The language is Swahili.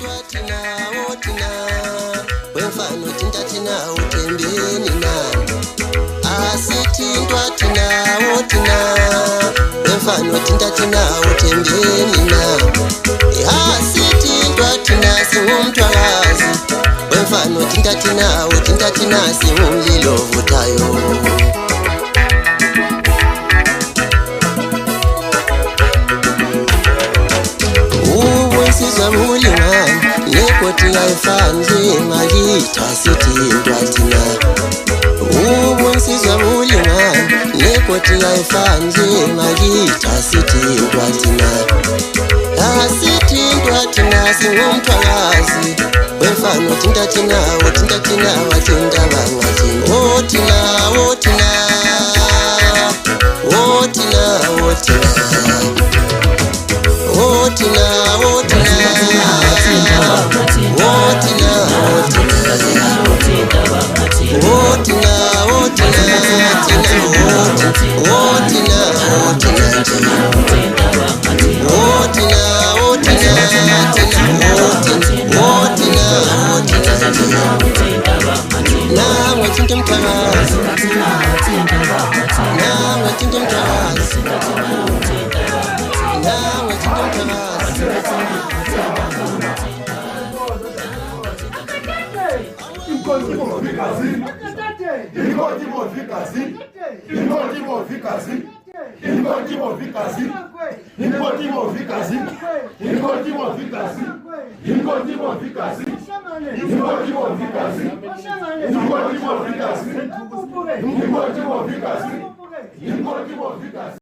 Asitindwa tina wemfano tinda tina utembeni nani. Asitindwa tina wemfano tinda tina utembeni nani. Asitindwa tina simumtwakazi wemfano tinda tina simumlilo vutayo. Mulingani nekoti ngayifanje ngakitha asitindwa tina. Ubonsizwa mulingani nekoti ngayifanje ngakitha asitindwa tina. Asitindwa tina singumtwakazi wemfano tinda tina watinda bangathini. Wotina wotina